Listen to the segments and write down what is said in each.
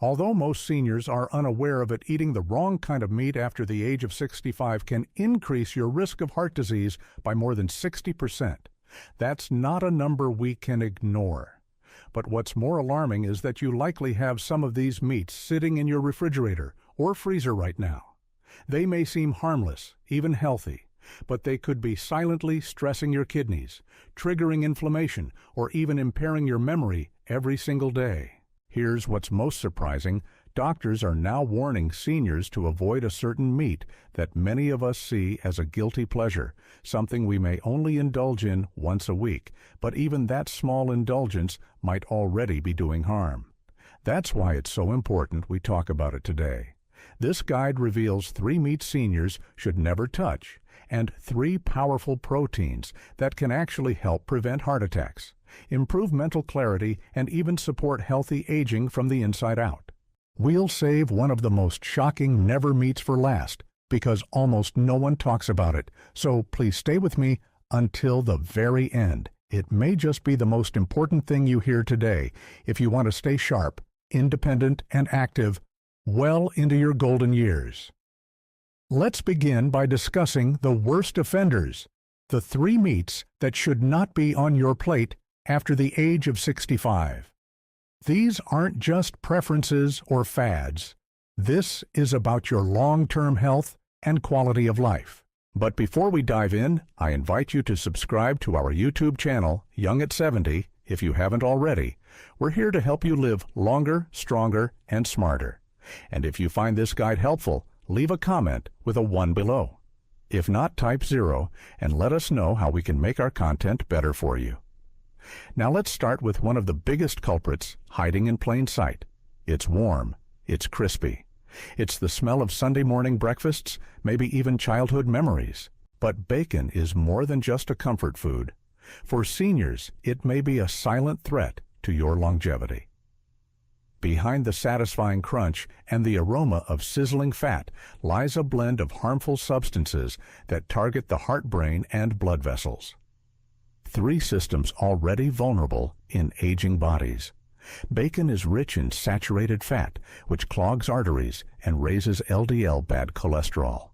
Although most seniors are unaware of it, eating the wrong kind of meat after the age of 65 can increase your risk of heart disease by more than 60%. That's not a number we can ignore. But what's more alarming is that you likely have some of these meats sitting in your refrigerator or freezer right now. They may seem harmless, even healthy, but they could be silently stressing your kidneys, triggering inflammation, or even impairing your memory every single day. Here's what's most surprising. Doctors are now warning seniors to avoid a certain meat that many of us see as a guilty pleasure, something we may only indulge in once a week, but even that small indulgence might already be doing harm. That's why it's so important we talk about it today. This guide reveals 3 meats seniors should never touch and 3 powerful proteins that can actually help prevent heart attacks, improve mental clarity, and even support healthy aging from the inside out. We'll save one of the most shocking never meats for last because almost no one talks about it, so please stay with me until the very end. It may just be the most important thing you hear today if you want to stay sharp, independent, and active well into your golden years. Let's begin by discussing the worst offenders, the 3 meats that should not be on your plate after the age of 65. These aren't just preferences or fads. This is about your long-term health and quality of life. But before we dive in, I invite you to subscribe to our YouTube channel, Young at 70, if you haven't already. We're here to help you live longer, stronger, and smarter. And if you find this guide helpful, leave a comment with a 1 below. If not, type 0 and let us know how we can make our content better for you. Now let's start with one of the biggest culprits hiding in plain sight. It's warm. It's crispy. It's the smell of Sunday morning breakfasts, maybe even childhood memories. But bacon is more than just a comfort food. For seniors, it may be a silent threat to your longevity. Behind the satisfying crunch and the aroma of sizzling fat lies a blend of harmful substances that target the heart, brain, and blood vessels. 3 systems already vulnerable in aging bodies. Bacon is rich in saturated fat, which clogs arteries and raises LDL bad cholesterol.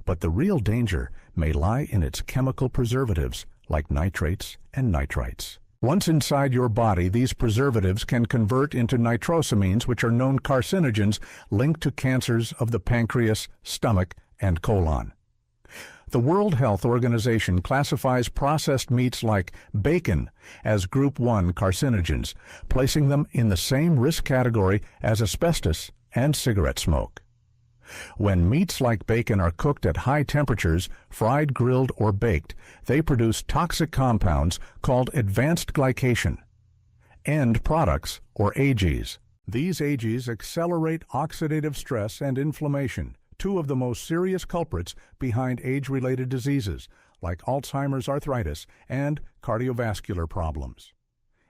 But the real danger may lie in its chemical preservatives like nitrates and nitrites. Once inside your body, these preservatives can convert into nitrosamines, which are known carcinogens linked to cancers of the pancreas, stomach, and colon. The World Health Organization classifies processed meats like bacon as Group 1 carcinogens, placing them in the same risk category as asbestos and cigarette smoke. When meats like bacon are cooked at high temperatures, fried, grilled, or baked, they produce toxic compounds called advanced glycation. End products, or AGs. These AGs accelerate oxidative stress and inflammation, 2 of the most serious culprits behind age-related diseases like Alzheimer's, arthritis, and cardiovascular problems.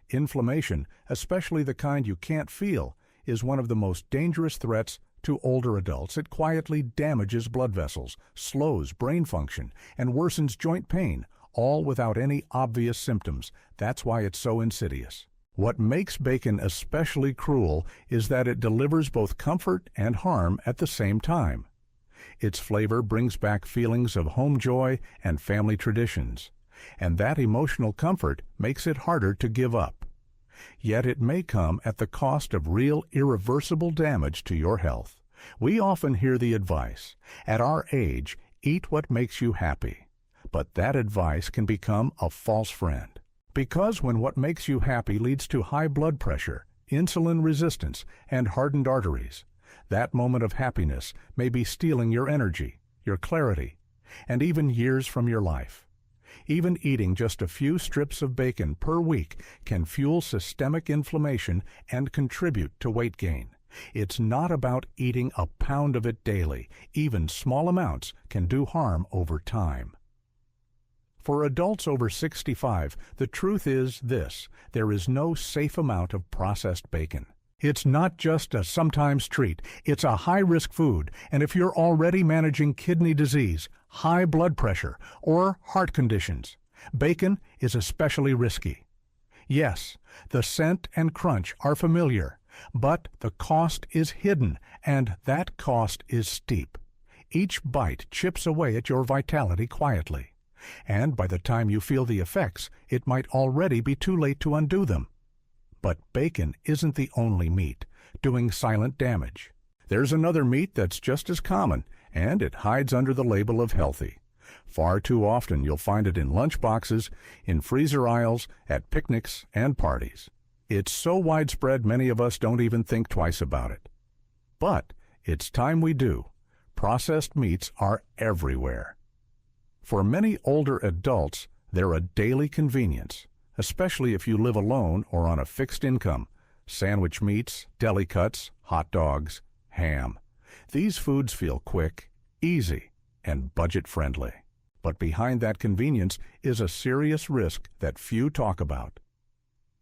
Inflammation, especially the kind you can't feel, is one of the most dangerous threats to older adults. It quietly damages blood vessels, slows brain function, and worsens joint pain, all without any obvious symptoms. That's why it's so insidious. What makes bacon especially cruel is that it delivers both comfort and harm at the same time. Its flavor brings back feelings of home joy and family traditions, and that emotional comfort makes it harder to give up. Yet it may come at the cost of real irreversible damage to your health. We often hear the advice, at our age, eat what makes you happy. But that advice can become a false friend. Because when what makes you happy leads to high blood pressure, insulin resistance, and hardened arteries, that moment of happiness may be stealing your energy, your clarity, and even years from your life. Even eating just a few strips of bacon per week can fuel systemic inflammation and contribute to weight gain. It's not about eating a pound of it daily. Even small amounts can do harm over time. For adults over 65, the truth is this: there is no safe amount of processed bacon. It's not just a sometimes treat, it's a high-risk food, and if you're already managing kidney disease, high blood pressure, or heart conditions, bacon is especially risky. Yes, the scent and crunch are familiar, But the cost is hidden, and that cost is steep. Each bite chips away at your vitality quietly, and by the time you feel the effects, it might already be too late to undo them. But bacon isn't the only meat doing silent damage. There's another meat that's just as common, and it hides under the label of healthy. Far too often you'll find it in lunch boxes, in freezer aisles, at picnics and parties. It's so widespread many of us don't even think twice about it. But it's time we do. Processed meats are everywhere. For many older adults, they're a daily convenience, especially if you live alone or on a fixed income. Sandwich meats, deli cuts, hot dogs, ham. These foods feel quick, easy, and budget-friendly. But behind that convenience is a serious risk that few talk about.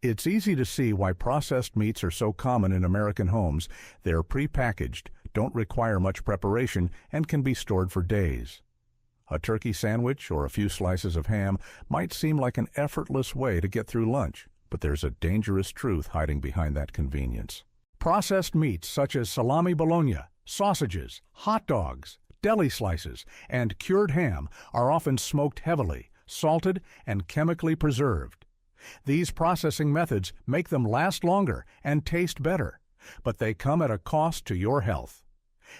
It's easy to see why processed meats are so common in American homes. They're prepackaged, don't require much preparation, and can be stored for days. A turkey sandwich or a few slices of ham might seem like an effortless way to get through lunch, but there's a dangerous truth hiding behind that convenience. Processed meats such as salami bologna, sausages, hot dogs, deli slices, and cured ham are often smoked heavily, salted, and chemically preserved. These processing methods make them last longer and taste better, but they come at a cost to your health.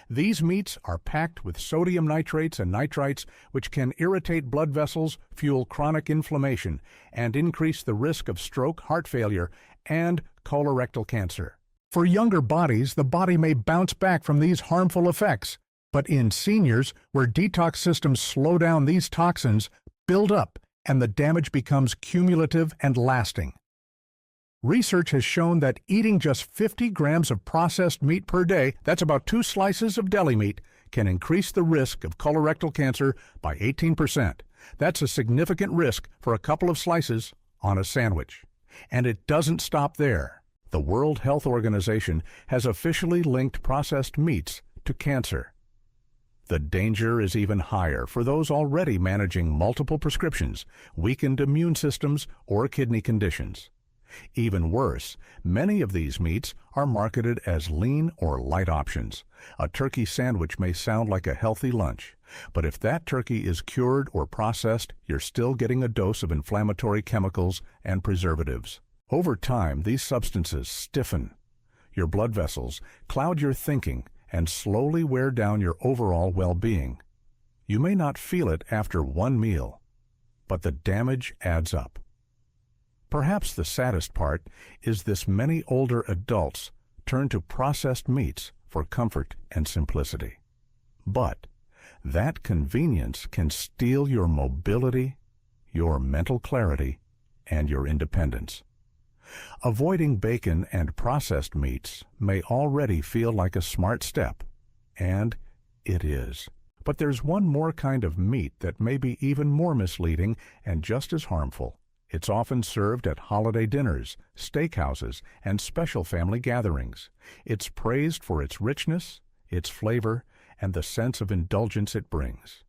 These meats are packed with sodium nitrates and nitrites, which can irritate blood vessels, fuel chronic inflammation, and increase the risk of stroke, heart failure, and colorectal cancer. For younger bodies, the body may bounce back from these harmful effects, but in seniors, where detox systems slow down these toxins, build up, and the damage becomes cumulative and lasting. Research has shown that eating just 50 grams of processed meat per day, that's about 2 slices of deli meat, can increase the risk of colorectal cancer by 18%. That's a significant risk for a couple of slices on a sandwich. And it doesn't stop there. The World Health Organization has officially linked processed meats to cancer. The danger is even higher for those already managing multiple prescriptions, weakened immune systems, or kidney conditions. Even worse, many of these meats are marketed as lean or light options. A turkey sandwich may sound like a healthy lunch, but if that turkey is cured or processed, you're still getting a dose of inflammatory chemicals and preservatives. Over time, these substances stiffen your blood vessels, cloud your thinking, and slowly wear down your overall well-being. You may not feel it after one meal, but the damage adds up. Perhaps the saddest part is this: many older adults turn to processed meats for comfort and simplicity. But that convenience can steal your mobility, your mental clarity, and your independence. Avoiding bacon and processed meats may already feel like a smart step, and it is. But there's one more kind of meat that may be even more misleading and just as harmful. It's often served at holiday dinners, steakhouses, and special family gatherings. It's praised for its richness, its flavor, and the sense of indulgence it brings.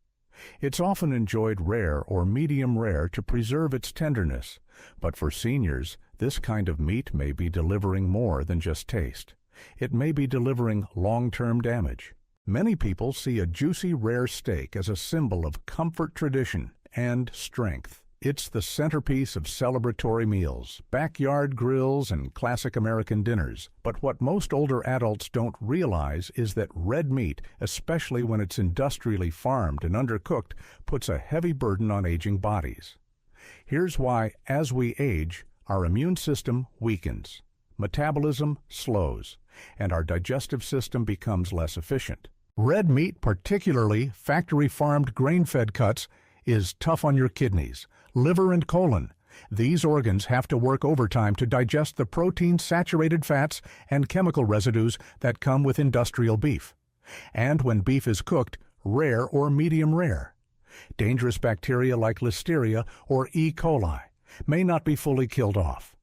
It's often enjoyed rare or medium rare to preserve its tenderness, but for seniors, this kind of meat may be delivering more than just taste. It may be delivering long-term damage. Many people see a juicy, rare steak as a symbol of comfort, tradition, and strength. It's the centerpiece of celebratory meals, backyard grills, and classic American dinners. But what most older adults don't realize is that red meat, especially when it's industrially farmed and undercooked, puts a heavy burden on aging bodies. Here's why: as we age, our immune system weakens, metabolism slows, and our digestive system becomes less efficient. Red meat, particularly factory-farmed grain-fed cuts, is tough on your kidneys, liver, and colon. These organs have to work overtime to digest the protein, saturated fats, and chemical residues that come with industrial beef. And when beef is cooked, rare or medium rare, dangerous bacteria like Listeria or E. coli may not be fully killed off.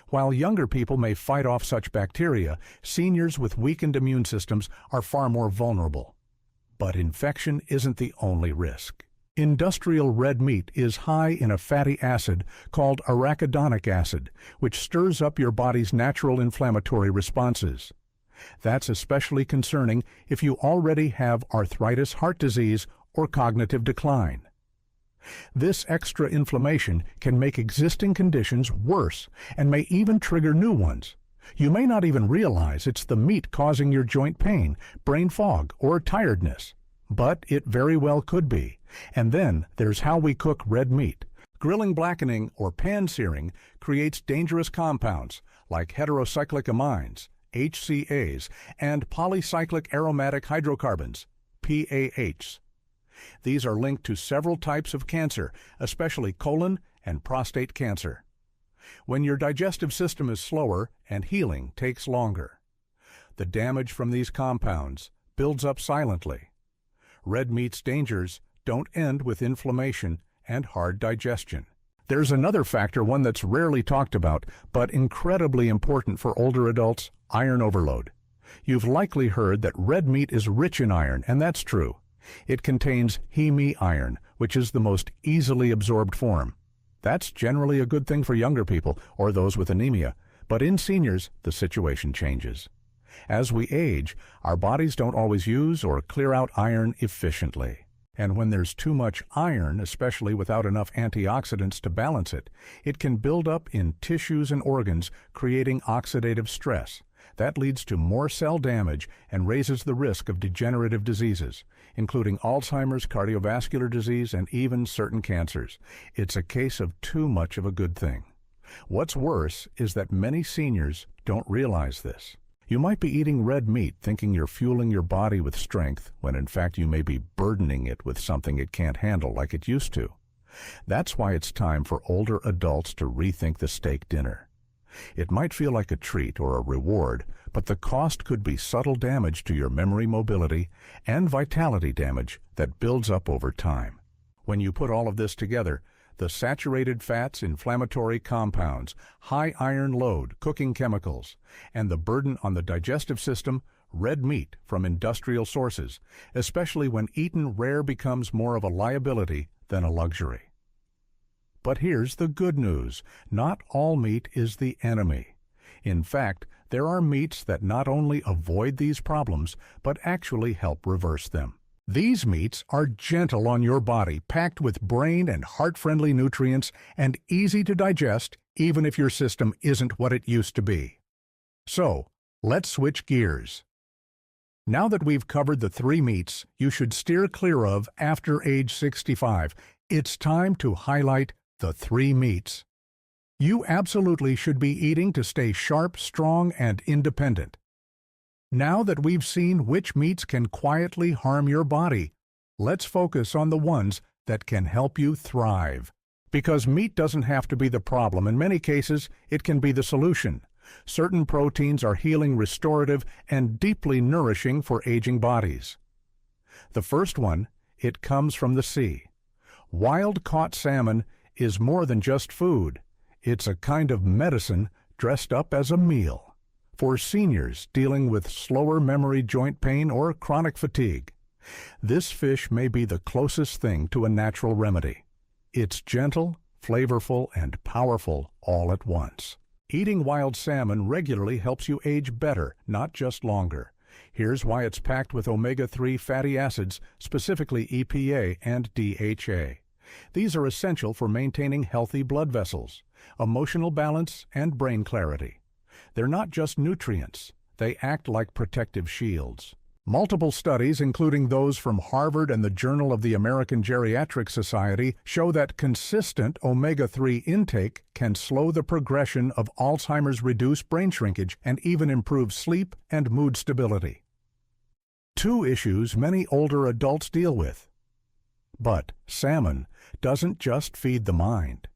While younger people may fight off such bacteria, seniors with weakened immune systems are far more vulnerable. But infection isn't the only risk. Industrial red meat is high in a fatty acid called arachidonic acid, which stirs up your body's natural inflammatory responses. That's especially concerning if you already have arthritis, heart disease, or cognitive decline. This extra inflammation can make existing conditions worse and may even trigger new ones. You may not even realize it's the meat causing your joint pain, brain fog, or tiredness. But it very well could be. And then there's how we cook red meat. Grilling, blackening, or pan-searing creates dangerous compounds like heterocyclic amines, HCAs, and polycyclic aromatic hydrocarbons, PAHs. These are linked to several types of cancer, especially colon and prostate cancer. When your digestive system is slower and healing takes longer, the damage from these compounds builds up silently. Red meat's dangers don't end with inflammation and hard digestion. There's another factor, one that's rarely talked about, but incredibly important for older adults: iron overload. You've likely heard that red meat is rich in iron, and that's true. It contains heme iron, which is the most easily absorbed form. That's generally a good thing for younger people or those with anemia, but in seniors, the situation changes. As we age, our bodies don't always use or clear out iron efficiently. And when there's too much iron, especially without enough antioxidants to balance it, it can build up in tissues and organs, creating oxidative stress. That leads to more cell damage and raises the risk of degenerative diseases, including Alzheimer's, cardiovascular disease, and even certain cancers. It's a case of too much of a good thing. What's worse is that many seniors don't realize this. You might be eating red meat thinking you're fueling your body with strength, when in fact you may be burdening it with something it can't handle like it used to. That's why it's time for older adults to rethink the steak dinner. It might feel like a treat or a reward, but the cost could be subtle damage to your memory, mobility, and vitality damage that builds up over time. When you put all of this together, the saturated fats, inflammatory compounds, high iron load, cooking chemicals, and the burden on the digestive system, red meat from industrial sources, especially when eaten rare, becomes more of a liability than a luxury. But here's the good news: not all meat is the enemy. In fact, there are meats that not only avoid these problems, but actually help reverse them. These meats are gentle on your body, packed with brain and heart-friendly nutrients, and easy to digest, even if your system isn't what it used to be. So, let's switch gears. Now that we've covered the 3 meats you should steer clear of after age 65, it's time to highlight the 3 meats you absolutely should be eating to stay sharp, strong, and independent. Now that we've seen which meats can quietly harm your body, let's focus on the ones that can help you thrive. Because meat doesn't have to be the problem. In many cases, it can be the solution. Certain proteins are healing, restorative, and deeply nourishing for aging bodies. The first one, it comes from the sea. Wild-caught salmon is more than just food. It's a kind of medicine dressed up as a meal. For seniors dealing with slower memory, joint pain, or chronic fatigue, this fish may be the closest thing to a natural remedy. It's gentle, flavorful, and powerful all at once. Eating wild salmon regularly helps you age better, not just longer. Here's why: it's packed with omega-3 fatty acids, specifically EPA and DHA. These are essential for maintaining healthy blood vessels, emotional balance, and brain clarity. They're not just nutrients, they act like protective shields. Multiple studies, including those from Harvard and the Journal of the American Geriatric Society, show that consistent omega-3 intake can slow the progression of Alzheimer's, reduce brain shrinkage, and even improve sleep and mood stability. 2 issues many older adults deal with. But salmon doesn't just feed the mind.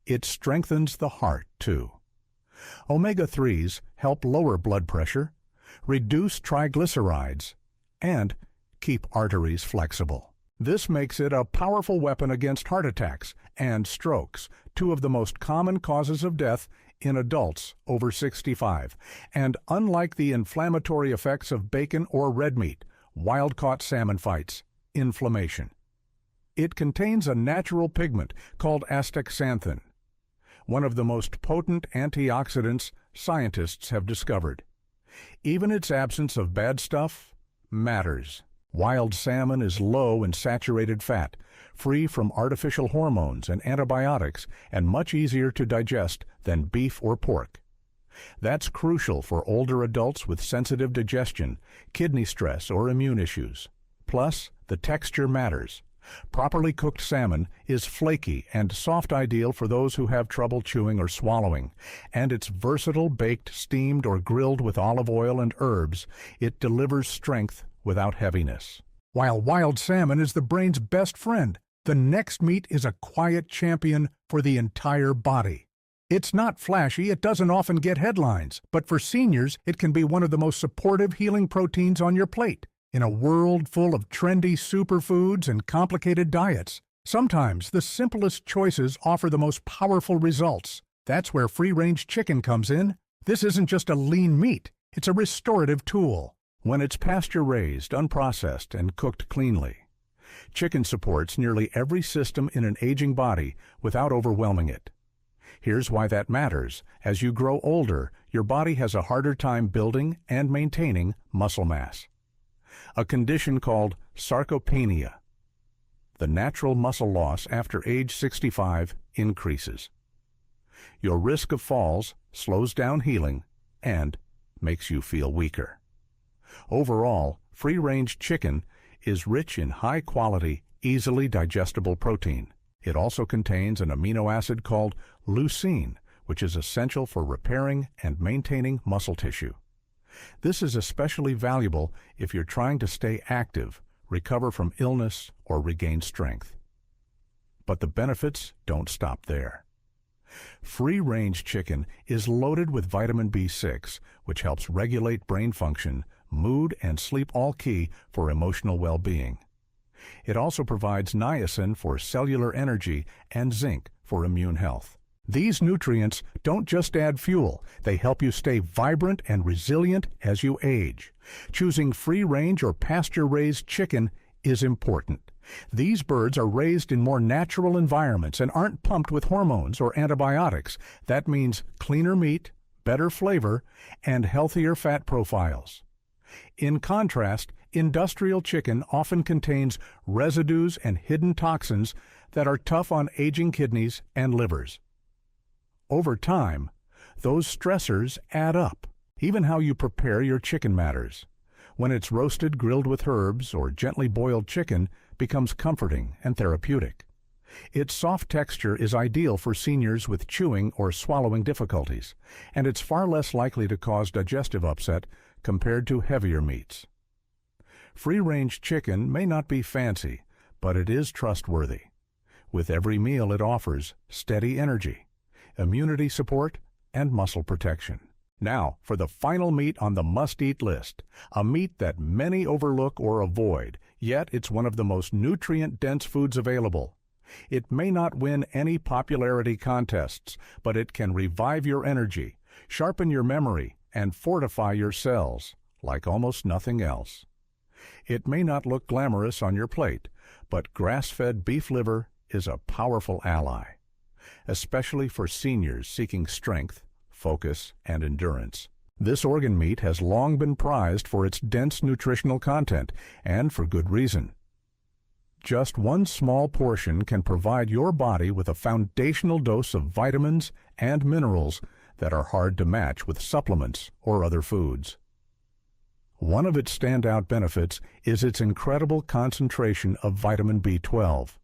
It strengthens the heart, too. Omega-3s help lower blood pressure, reduce triglycerides, and keep arteries flexible. This makes it a powerful weapon against heart attacks and strokes, 2 of the most common causes of death in adults over 65. And unlike the inflammatory effects of bacon or red meat, wild-caught salmon fights inflammation. It contains a natural pigment called astaxanthin, one of the most potent antioxidants scientists have discovered. Even its absence of bad stuff matters. Wild salmon is low in saturated fat, free from artificial hormones and antibiotics, and much easier to digest than beef or pork. That's crucial for older adults with sensitive digestion, kidney stress, or immune issues. Plus, the texture matters. Properly cooked salmon is flaky and soft, ideal for those who have trouble chewing or swallowing, and it's versatile. Baked, steamed, or grilled with olive oil and herbs, it delivers strength without heaviness. While wild salmon is the brain's best friend, the next meat is a quiet champion for the entire body. It's not flashy, it doesn't often get headlines, but for seniors, it can be one of the most supportive healing proteins on your plate. In a world full of trendy superfoods and complicated diets, sometimes the simplest choices offer the most powerful results. That's where free-range chicken comes in. This isn't just a lean meat, it's a restorative tool. When it's pasture-raised, unprocessed, and cooked cleanly, chicken supports nearly every system in an aging body without overwhelming it. Here's why that matters. As you grow older, your body has a harder time building and maintaining muscle mass, a condition called sarcopenia. The natural muscle loss after age 65 increases. Your risk of falls slows down healing and makes you feel weaker. Overall, free-range chicken is rich in high-quality, easily digestible protein. It also contains an amino acid called leucine, which is essential for repairing and maintaining muscle tissue. This is especially valuable if you're trying to stay active, recover from illness, or regain strength. But the benefits don't stop there. Free-range chicken is loaded with vitamin B6, which helps regulate brain function, mood, and sleep, all key for emotional well-being. It also provides niacin for cellular energy and zinc for immune health. These nutrients don't just add fuel, they help you stay vibrant and resilient as you age. Choosing free-range or pasture-raised chicken is important. These birds are raised in more natural environments and aren't pumped with hormones or antibiotics. That means cleaner meat, better flavor, and healthier fat profiles. In contrast, industrial chicken often contains residues and hidden toxins that are tough on aging kidneys and livers. Over time, those stressors add up. Even how you prepare your chicken matters. When it's roasted, grilled with herbs, or gently boiled, chicken becomes comforting and therapeutic. Its soft texture is ideal for seniors with chewing or swallowing difficulties, and it's far less likely to cause digestive upset compared to heavier meats. Free-range chicken may not be fancy, but it is trustworthy. With every meal it offers steady energy, immunity support, and muscle protection. Now, for the final meat on the must-eat list, a meat that many overlook or avoid, yet it's one of the most nutrient-dense foods available. It may not win any popularity contests, but it can revive your energy, sharpen your memory, and fortify your cells like almost nothing else. It may not look glamorous on your plate, but grass-fed beef liver is a powerful ally, especially for seniors seeking strength, focus, and endurance. This organ meat has long been prized for its dense nutritional content, and for good reason. Just one small portion can provide your body with a foundational dose of vitamins and minerals that are hard to match with supplements or other foods. One of its standout benefits is its incredible concentration of vitamin B12.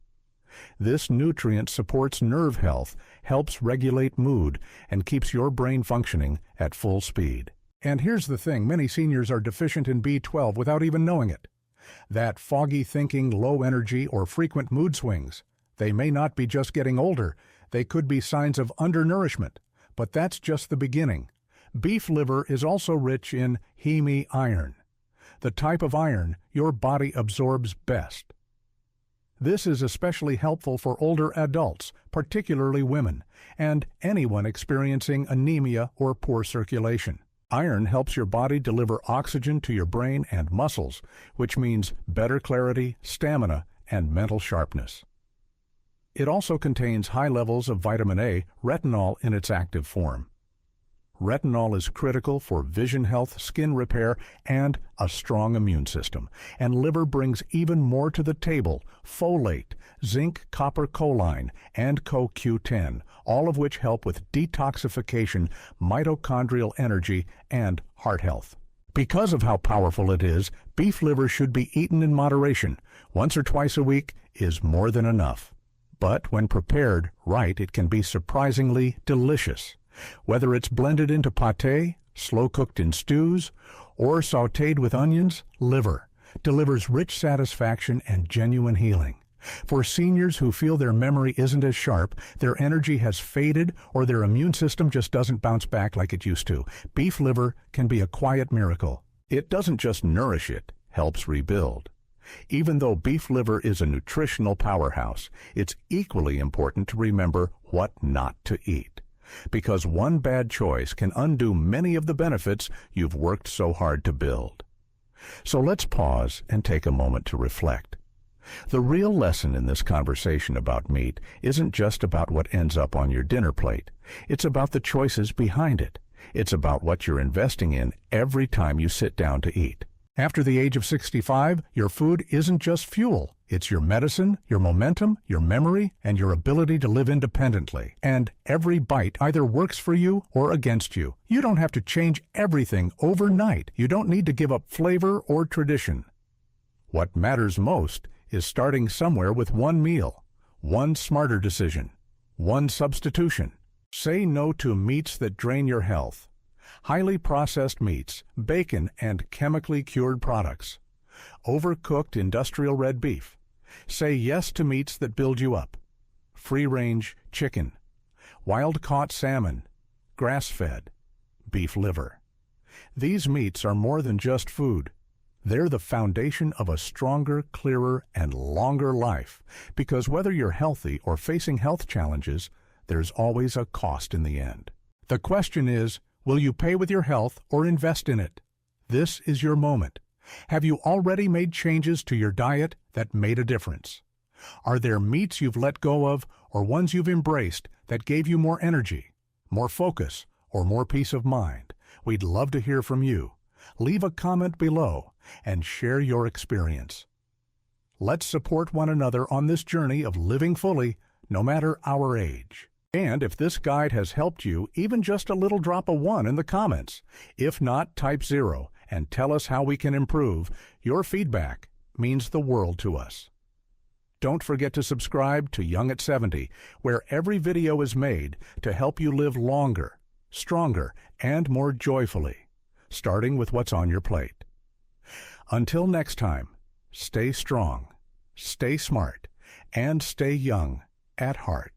This nutrient supports nerve health, helps regulate mood, and keeps your brain functioning at full speed. And here's the thing, many seniors are deficient in B12 without even knowing it. That foggy thinking, low energy, or frequent mood swings, they may not be just getting older, they could be signs of undernourishment. But that's just the beginning. Beef liver is also rich in heme iron, the type of iron your body absorbs best. This is especially helpful for older adults, particularly women, and anyone experiencing anemia or poor circulation. Iron helps your body deliver oxygen to your brain and muscles, which means better clarity, stamina, and mental sharpness. It also contains high levels of vitamin A, retinol in its active form. Retinol is critical for vision health, skin repair, and a strong immune system. And liver brings even more to the table: folate, zinc, copper, choline, and CoQ10, all of which help with detoxification, mitochondrial energy, and heart health. Because of how powerful it is, beef liver should be eaten in moderation. Once or twice a week is more than enough. But when prepared right, it can be surprisingly delicious. Whether it's blended into pâté, slow-cooked in stews, or sautéed with onions, liver delivers rich satisfaction and genuine healing. For seniors who feel their memory isn't as sharp, their energy has faded, or their immune system just doesn't bounce back like it used to, beef liver can be a quiet miracle. It doesn't just nourish, it helps rebuild. Even though beef liver is a nutritional powerhouse, it's equally important to remember what not to eat, because one bad choice can undo many of the benefits you've worked so hard to build. So let's pause and take a moment to reflect. The real lesson in this conversation about meat isn't just about what ends up on your dinner plate. It's about the choices behind it. It's about what you're investing in every time you sit down to eat. After the age of 65, your food isn't just fuel. It's your medicine, your momentum, your memory, and your ability to live independently. And every bite either works for you or against you. You don't have to change everything overnight. You don't need to give up flavor or tradition. What matters most is starting somewhere with one meal, one smarter decision, one substitution. Say no to meats that drain your health. Highly processed meats, bacon, and chemically cured products. Overcooked industrial red beef. Say yes to meats that build you up. Free-range chicken, wild-caught salmon, grass-fed, beef liver. These meats are more than just food. They're the foundation of a stronger, clearer, and longer life. Because whether you're healthy or facing health challenges, there's always a cost in the end. The question is, will you pay with your health or invest in it? This is your moment. Have you already made changes to your diet that made a difference? Are there meats you've let go of or ones you've embraced that gave you more energy, more focus, or more peace of mind? We'd love to hear from you. Leave a comment below and share your experience. Let's support one another on this journey of living fully, no matter our age. And if this guide has helped you, even just a little, drop a 1 in the comments. If not, type 0 and tell us how we can improve. Your feedback means the world to us. Don't forget to subscribe to Young at 70, where every video is made to help you live longer, stronger, and more joyfully, starting with what's on your plate. Until next time, stay strong, stay smart, and stay young at heart.